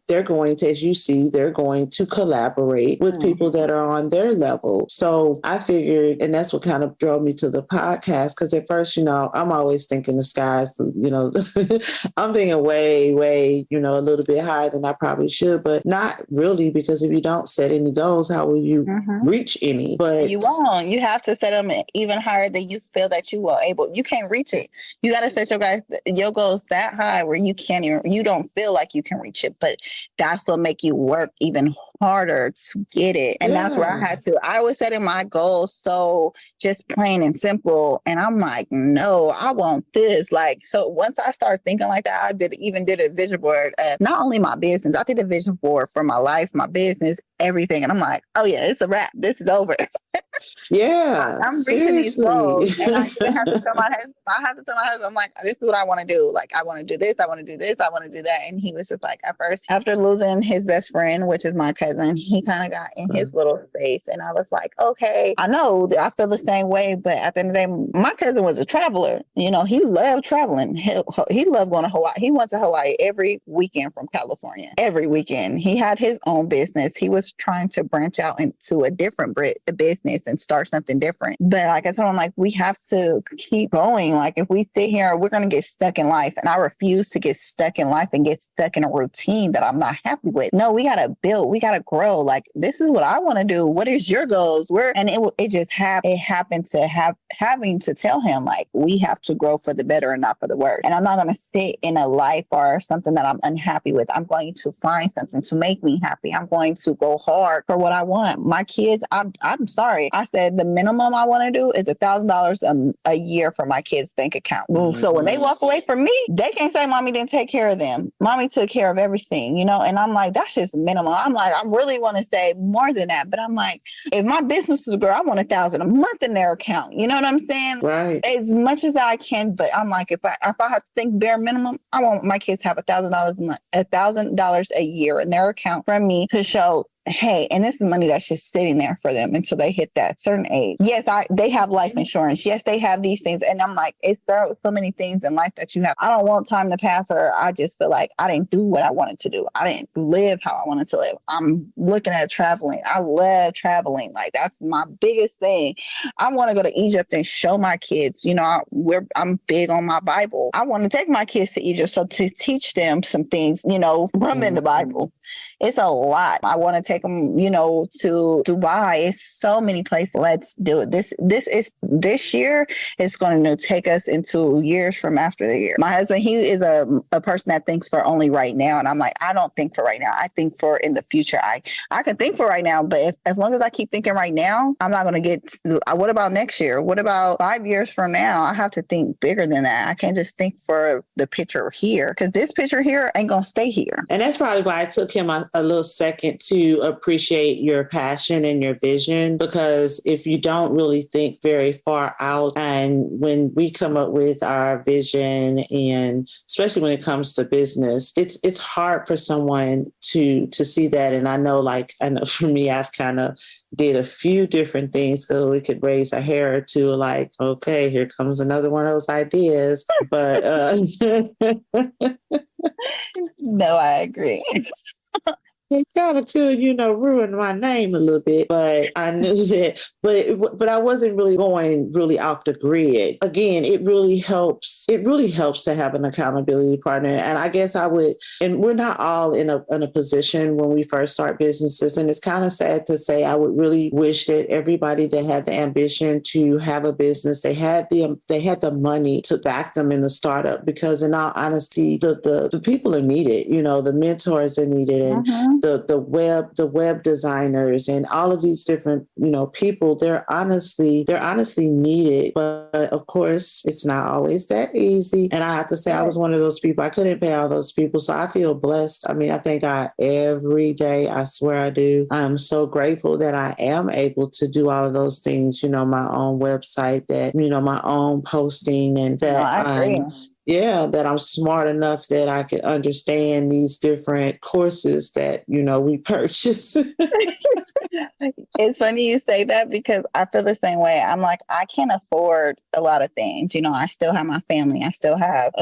they're going to, as you see, they're going to collaborate with people that are on their level. So I figured, and that's what kind of drove me to the podcast, because at first, I'm always thinking the skies, I'm thinking way, way, a little bit higher than I probably should, but not really, because if you don't set any goals, how will you reach any? But you won't. You have to set them even higher than you feel that you are able. You can't reach it. You got to set your goals that high where you don't feel like you can reach it. But that's what make you work even harder to get it. And that's where I was setting my goals so just plain and simple. And I'm like, no, I want this. Like, so once I started thinking like that, I did a vision board of not only my business, I did a vision board for my life, my business, everything. And I'm like, oh yeah, it's a wrap. This is over. Yeah, I'm reaching these goals, seriously. and I even have to tell my husband. I have to tell my husband, I'm like, this is what I want to do. Like, I want to do this. I want to do this. I want to do that. And he was just like, at first, after losing his best friend, which is my cousin, he kind of got in his little space, and I was like, okay, I know that I feel the same way, but at the end of the day, my cousin was a traveler. You know, he loved traveling. He loved going to Hawaii. He went to Hawaii every weekend from California. Every weekend, he had his own business. He was trying to branch out into a different business and start something different. But like I told him, like, we have to keep going. Like, if we sit here, we're going to get stuck in life. And I refuse to get stuck in life and get stuck in a routine that I'm not happy with. No, we got to build, we got to grow. Like, this is what I want to do. What is your goals? It happened to having to tell him, like, we have to grow for the better and not for the worse. And I'm not going to sit in a life or something that I'm unhappy with. I'm going to find something to make me happy. I'm going to go hard for what I want. My kids, I'm sorry. I said the minimum I want to do is $1,000 a year for my kids' bank account. Mm-hmm. So when they walk away from me, they can't say mommy didn't take care of them. Mommy took care of everything, you know? And I'm like, that's just minimum. I'm like, I really want to say more than that. But I'm like, if my business is grow, I want $1,000 a month in their account. You know what I'm saying? Right. As much as I can. But I'm like, if I have to think bare minimum, I want my kids to have $1,000 a month, $1,000 a year in their account from me to show, hey, and this is money that's just sitting there for them until they hit that certain age. Yes, they have life insurance. Yes, they have these things. And I'm like, it's so many things in life that you have. I don't want time to pass, or I just feel like I didn't do what I wanted to do. I didn't live how I wanted to live. I'm looking at traveling. I love traveling. Like, that's my biggest thing. I want to go to Egypt and show my kids, you know, I'm big on my Bible. I want to take my kids to Egypt so to teach them some things, you know, from in the Bible. It's a lot. I want to take them, you know, to Dubai. It's so many places. Let's do it. This year is going to take us into years from after the year. My husband, he is a person that thinks for only right now. And I'm like, I don't think for right now. I think for in the future. I can think for right now, but as long as I keep thinking right now, I'm not going to get, what about next year? What about 5 years from now? I have to think bigger than that. I can't just think for the picture here, because this picture here ain't going to stay here. And that's probably why I took him a little second to appreciate your passion and your vision, because if you don't really think very far out, and when we come up with our vision, and especially when it comes to business, it's hard for someone to see that. And I know for me, I've kind of did a few different things so we could raise a hair or two, like, okay, here comes another one of those ideas. But no, I agree. It kind of could, ruin my name a little bit, but I knew that, but I wasn't really going really off the grid. Again, it really helps to have an accountability partner. And I guess and we're not all in a position when we first start businesses. And it's kind of sad to say, I would really wish that everybody that had the ambition to have a business, they had the money to back them in the startup, because in all honesty, the people are needed, the mentors are needed, and the web designers and all of these different, people, they're honestly needed. But of course, it's not always that easy. And I have to say, I was one of those people. I couldn't pay all those people. So I feel blessed. I mean, I thank God every day. I swear I do. I'm so grateful that I am able to do all of those things, my own website, that, my own posting, and that that I'm smart enough that I can understand these different courses that, we purchase. It's funny you say that, because I feel the same way. I'm like, I can't afford a lot of things. I still have my family. I still have,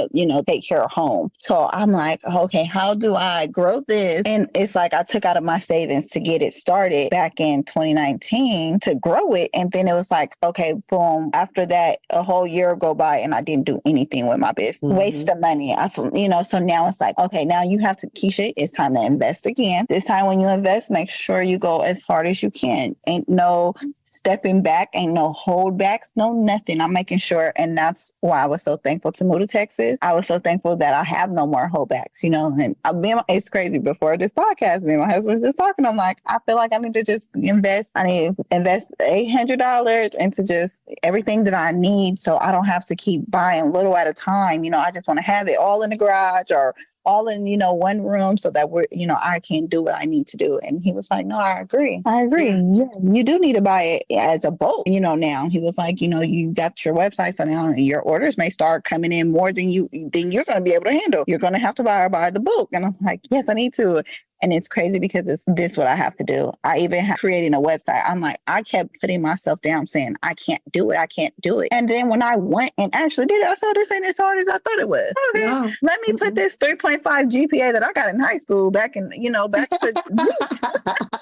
take care of home. So I'm like, okay, how do I grow this? And it's like, I took out of my savings to get it started back in 2019 to grow it. And then it was like, okay, boom. After that, a whole year go by and I didn't do anything with my business. Mm-hmm. Waste of money. So now it's like, okay, now you have to, Keisha, it's time to invest again. This time when you invest, make sure you go as hard as you can. and ain't no stepping back, ain't no holdbacks, no nothing. I'm making sure, and that's why I was so thankful to move to Texas. I was so thankful that I have no more holdbacks, you know. And it's crazy. Before this podcast, me and my husband was just talking. I'm like, I feel like I need to just invest. I need to invest $800 into just everything that I need, so I don't have to keep buying little at a time. You know, I just want to have it all in the garage or all in, you know, one room so that we're, you know, I can do what I need to do. And he was like, no, I agree. Yeah, you do need to buy it as a bulk, you know, now. He was like, you know, you got your website. So now your orders may start coming in more than you're going to be able to handle. You're going to have to buy the book. And I'm like, yes, I need to. And it's crazy because it's this what I have to do. I even have creating a website. I'm like, I kept putting myself down saying, I can't do it. I can't do it. And then when I went and actually did it, I saw this ain't as hard as I thought it was. Okay, no. Let me put this 3.5 GPA that I got in high school back to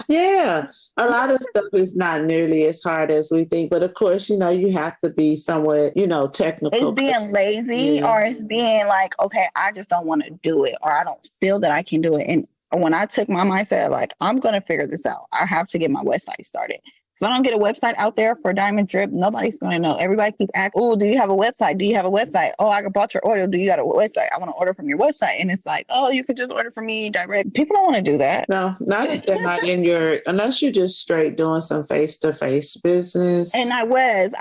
Yeah, a lot of stuff is not nearly as hard as we think. But of course, you know, you have to be somewhat, you know, technical. It's being lazy or it's being like, okay, I just don't want to do it or I don't feel that I can do it. And when I took my mindset, like, I'm going to figure this out. I have to get my website started. If I don't get a website out there for Diamond Drip, nobody's going to know. Everybody keep asking, oh, do you have a website? Do you have a website? Oh, I bought your oil. Do you got a website? I want to order from your website. And it's like, oh, you could just order from me direct. People don't want to do that. No, not if they're not in unless you're just straight doing some face-to-face business. And I was.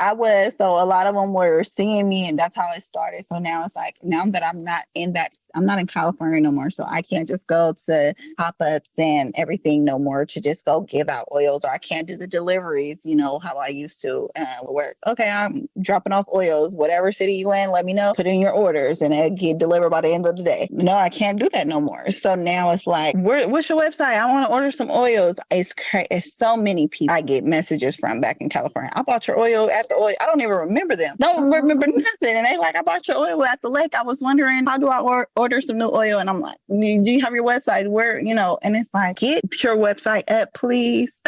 So a lot of them were seeing me and that's how it started. So now it's like, now that I'm not in California no more, so I can't just go to pop-ups and everything no more to just go give out oils, or I can't do the deliveries, you know, how I used to work. Okay, I'm dropping off oils, whatever city you in, let me know, put in your orders, and it'll get delivered by the end of the day. No, I can't do that no more. So now it's like, what's your website? I want to order some oils. It's so many people I get messages from back in California. I bought your oil at the oil. I don't even remember them. Don't remember nothing. And they like, I bought your oil at the lake. I was wondering, how do I order some new oil? And I'm like, do you have your website? Where, you know, and it's like, get your website up, please.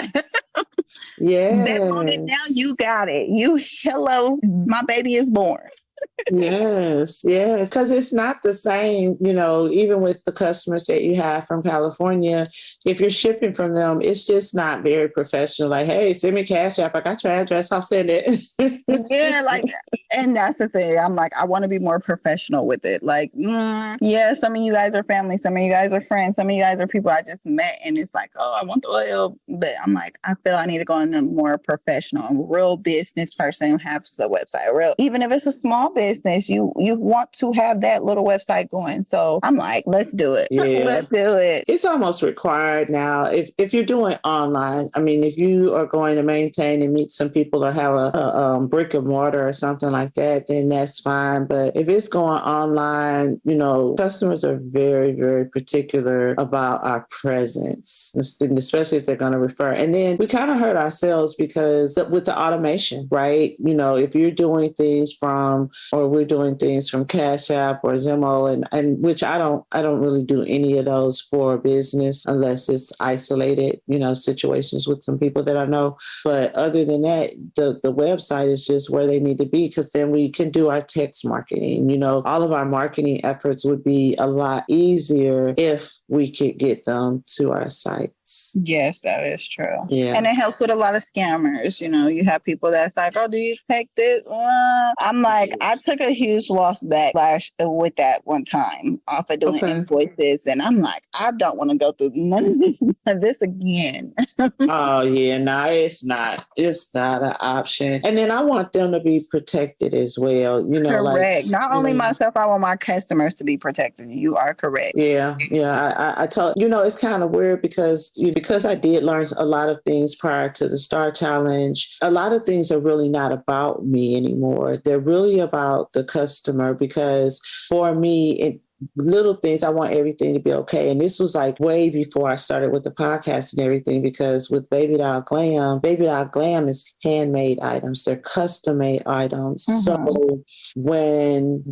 Yeah. Now you got it. Hello, my baby is born. Yes, because it's not the same, you know, even with the customers that you have from California, if you're shipping from them, it's just not very professional. Like, hey, send me Cash App. I got your address. I'll send it. Yeah, like, and that's the thing. I'm like, I want to be more professional with it. Like, yeah, some of you guys are family. Some of you guys are friends. Some of you guys are people I just met. And it's like, oh, I want the oil. But I'm like, I feel I need to go in a more professional, real business person who has a website. Even if it's a small business, you want to have that little website going. So I'm like, let's do it. Yeah. Let's do it. It's almost required now. If you're doing online, I mean, if you are going to maintain and meet some people or have a brick and mortar or something like that, then that's fine. But if it's going online, you know, customers are very, very particular about our presence, and especially if they're going to refer. And then we kind of hurt ourselves because with the automation, right? You know, if you're doing things we're doing things from Cash App or Venmo, and which I don't really do any of those for business unless it's isolated, you know, situations with some people that I know. But other than that, the website is just where they need to be, because then we can do our text marketing. You know, all of our marketing efforts would be a lot easier if we could get them to our sites. Yes, that is true. Yeah. And it helps with a lot of scammers. You know, you have people that's like, oh, do you take this? I'm like, I took a huge loss backlash with that one time off of doing invoices. And I'm like, I don't want to go through none of this again. Oh, yeah. No, it's not. It's not an option. And then I want them to be protected as well. You know, correct. Not only myself, I want my customers to be protected. You are correct. Yeah. I told you know, it's kind of weird because I did learn a lot of things prior to the Star Challenge. A lot of things are really not about me anymore. They're really about the customer, because for me, little things, I want everything to be okay. And this was like way before I started with the podcast and everything, because with BabyDoll Glam is handmade items. They're custom made items. Mm-hmm. So when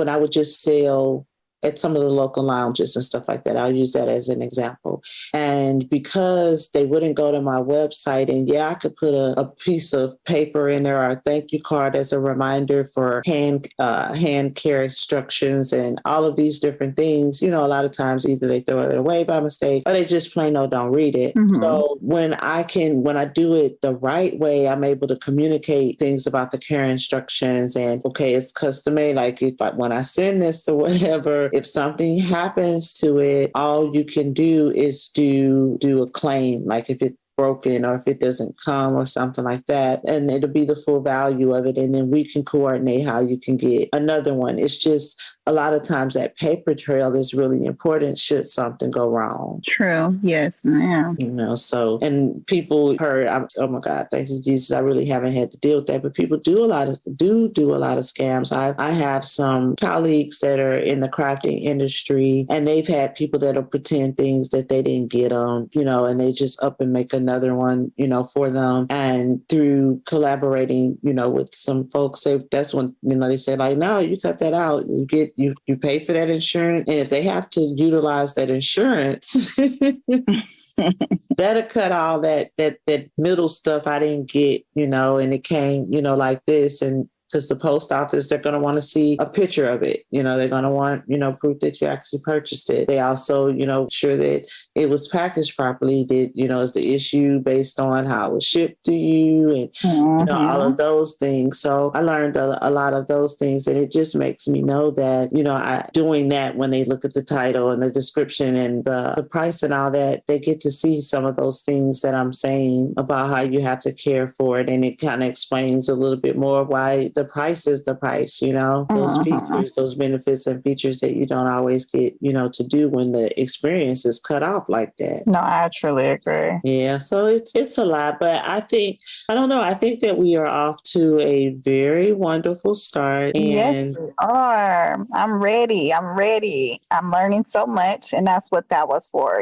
I would just sell at some of the local lounges and stuff like that. I'll use that as an example. And because they wouldn't go to my website, and yeah, I could put a piece of paper in there or a thank you card as a reminder for hand care instructions and all of these different things. A lot of times either they throw it away by mistake or they just plain old don't read it. So when I do it the right way, I'm able to communicate things about the care instructions and, okay, it's custom made. Like when I send this or whatever, if something happens to it, all you can do is do a claim. Like if it broken or if it doesn't come or something like that, and it'll be the full value of it, and then we can coordinate how you can get another one. It's just a lot of times that paper trail is really important should something go wrong. True. Yes, ma'am. So, and people heard, oh my God, thank you, Jesus, I really haven't had to deal with that, but people do a lot of scams. I have some colleagues that are in the crafting industry, and they've had people that'll pretend things that they didn't get them, and they just up and make another one, for them. And through collaborating, with some folks, that's when, they say like, no, you cut that out. You pay for that insurance. And if they have to utilize that insurance, that'll cut all that middle stuff I didn't get, and it came, like this. And because the post office, they're going to want to see a picture of it. They're going to want, proof that you actually purchased it. They also, sure that it was packaged properly. Is the issue based on how it was shipped to you and, all of those things. So I learned a lot of those things, and it just makes me know that, doing that when they look at the title and the description and the price and all that, they get to see some of those things that I'm saying about how you have to care for it. And it kind of explains a little bit more of why the price is the price, those features, those benefits and features that you don't always get, to do when the experience is cut off like that. No, I truly agree. Yeah. So it's a lot, but I think that we are off to a very wonderful start. And yes, we are. I'm ready. I'm learning so much, and that's what that was for.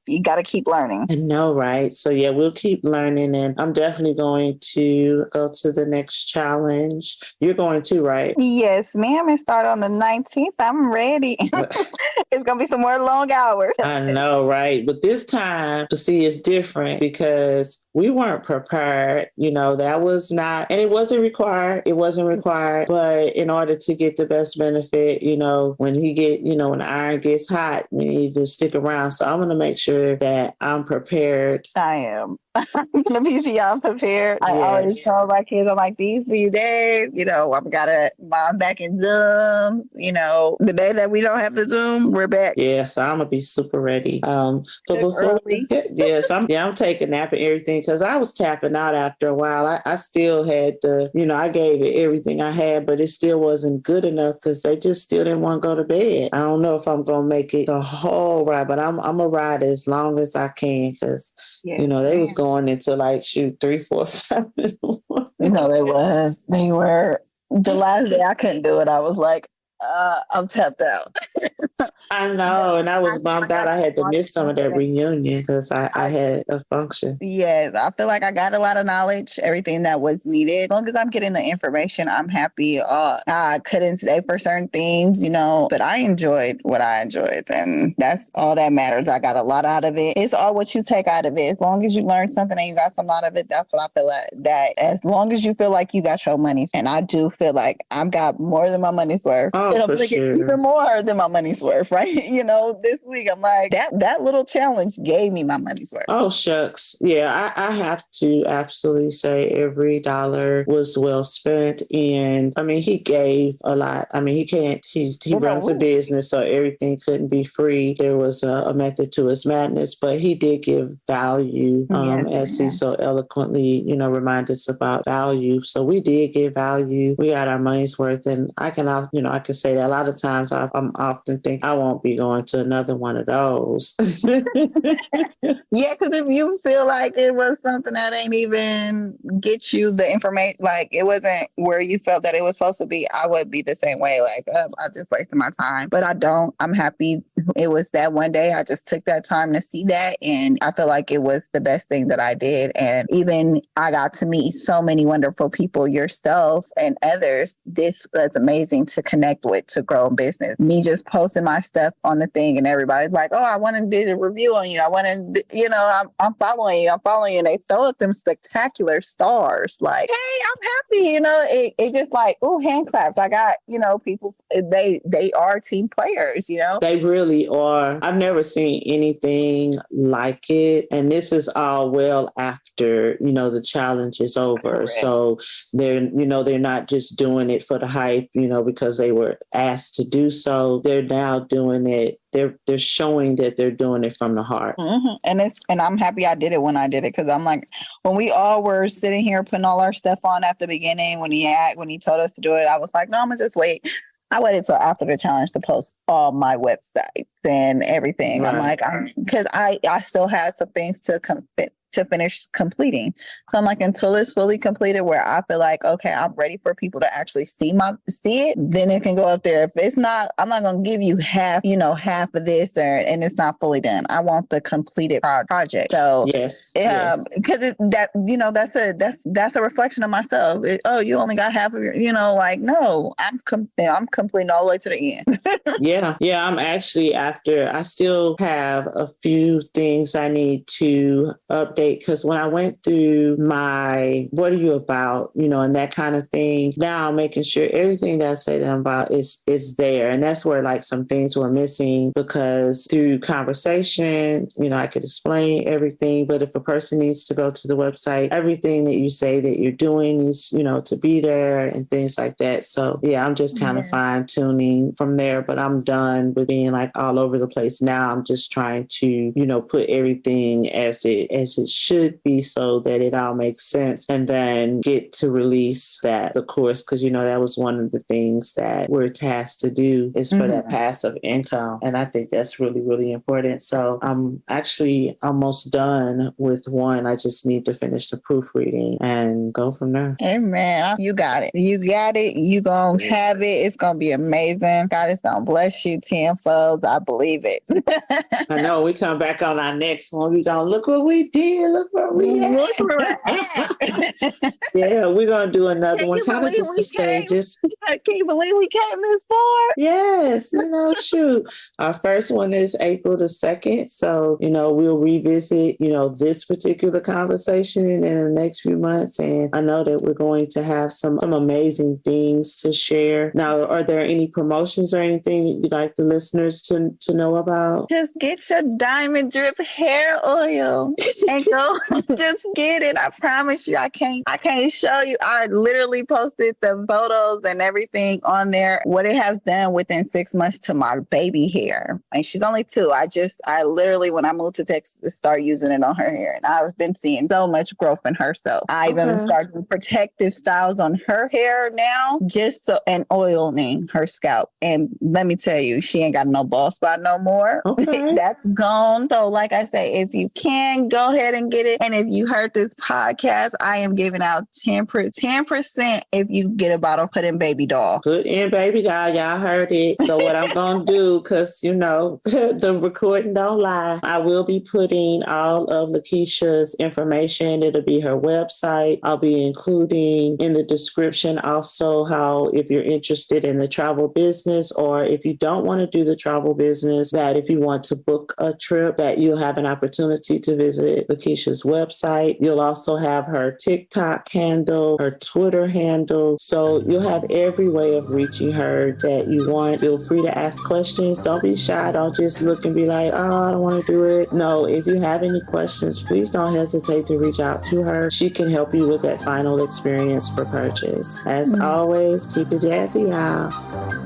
You got to keep learning. I know, right? So yeah, we'll keep learning, and I'm definitely going to go to the next challenge. You're going to, right? Yes, ma'am. And start on the 19th. I'm ready. It's going to be some more long hours. I know, right? But this time, to see, it's different because we weren't prepared. That was not, and it wasn't required. But in order to get the best benefit, when when the iron gets hot, we need to stick around. So I'm going to make sure that I'm prepared. I am. I'm going to be beyond prepared. I always tell my kids, I'm like, these few days, I'm back in Zooms. The day that we don't have the Zoom, we're back. Yeah, so I'm going to be super ready. But before I'm taking a nap and everything because I was tapping out after a while. I still had I gave it everything I had, but it still wasn't good enough because they just still didn't want to go to bed. I don't know if I'm going to make it the whole ride, but I'm going to ride as long as I can because, they was going into 3, 4, 5 in the morning. They were. The last day I couldn't do it. I was like, I'm tapped out. I know, and I was bummed out. I had to miss some of that reunion because I had a function. Yes, I feel like I got a lot of knowledge, everything that was needed. As long as I'm getting the information, I'm happy. I couldn't say for certain things, but I enjoyed what I enjoyed, and that's all that matters. I got a lot out of it. It's all what you take out of it. As long as you learn something and you got some out of it, that's what I feel like. That as long as you feel like you got your money, and I do feel like I've got more than my money's worth. Oh, for sure. Even more than my money's worth, right? This week I'm like, that little challenge gave me my money's worth. Oh, shucks. Yeah, I have to absolutely say every dollar was well spent. And I mean, he gave a lot. I mean, he runs a business, so everything couldn't be free. There was a method to his madness, but he did give value, as he so eloquently, reminded us about value. So we did give value. We got our money's worth. And I can say that a lot of times I'm often think I won't be going to another one of those. Yeah, because if you feel like it was something that ain't even get you the information, like it wasn't where you felt that it was supposed to be, I would be the same way. Like, I just wasted my time. But I don't. I'm happy it was that one day I just took that time to see that. And I feel like it was the best thing that I did. And even I got to meet so many wonderful people, yourself and others. This was amazing to connect with, to grow in business. Me just posting my stuff on the thing and everybody's like, oh, I want to do a review on you. I want to, I'm following you. I'm following you. And they throw up them spectacular stars like, hey, I'm happy. It just like, oh, hand claps. I got, people, they are team players, They really are. I've never seen anything like it. And this is all well after, the challenge is over. Correct. So they're not just doing it for the hype, because they were asked to do so. They're now doing it. They're showing that they're doing it from the heart. Mm-hmm. And I'm happy I did it when I did it, because I'm like, when we all were sitting here putting all our stuff on at the beginning, when he told us to do it, I was like, no, I'm gonna just wait. I waited till after the challenge to post all my websites and everything. Right. I'm like, because I still have some things to finish completing. So I'm like, until it's fully completed where I feel like, okay, I'm ready for people to actually see it, then it can go up there. If it's not, I'm not going to give you half of this and it's not fully done. I want the completed project. So yes, because that's a reflection of myself. You only got half of your, no, I'm completing all the way to the end. Yeah. I'm actually I still have a few things I need to update, because when I went through my what are you about, and that kind of thing, now I'm making sure everything that I say that I'm about is there. And that's where like some things were missing, because through conversation, I could explain everything. But if a person needs to go to the website, everything that you say that you're doing is, to be there and things like that. So yeah, I'm just kind of fine tuning from there, but I'm done with being like all over the place. Now I'm just trying to, put everything as it should be, so that it all makes sense, and then get to release the course, because that was one of the things that we're tasked to do, is for that passive income, and I think that's really, really important. So I'm actually almost done with one. I just need to finish the proofreading and go from there. Amen. You got it. You gonna have it. It's gonna be amazing. God is gonna bless you tenfold. I believe it. I know. We come back on our next one, we gonna look what we did. Look where we at. Yeah, we're gonna do another one. Kind of just the stages. I can't believe we came this far. Yes, shoot. Our first one is April the 2nd. So, we'll revisit, this particular conversation in the next few months. And I know that we're going to have some amazing things to share. Now, are there any promotions or anything that you'd like the listeners to know about? Just get your diamond drip hair oil and go just get it. I promise you, I can't show you. I literally posted the photos and everything on there, what it has done within 6 months to my baby hair. And she's only 2. I literally, when I moved to Texas, started using it on her hair, and I've been seeing so much growth in her. So I even started protective styles on her hair now, and oiling her scalp. And let me tell you, she ain't got no bald spot no more. Okay. That's gone. So like I say, if you can, go ahead and get it. And if you heard this podcast, I am giving out 10% if you get a bottle put in BabyDoll. Put in BabyDoll. Y'all heard it. So what I'm going to do, because, the recording don't lie, I will be putting all of Lakeisha's information. It'll be her website. I'll be including in the description also how, if you're interested in the travel business, or if you don't want to do the travel business, that if you want to book a trip, that you'll have an opportunity to visit Lakeisha's website. You'll also have her TikTok handle, her Twitter handle. So you'll have every way of reaching her that you want. Feel free to ask questions. Don't be shy. Don't just look and be like, oh, I don't want to do it. No, if you have any questions, please don't hesitate to reach out to her. She can help you with that final experience for purchase. As always, keep it jazzy, y'all.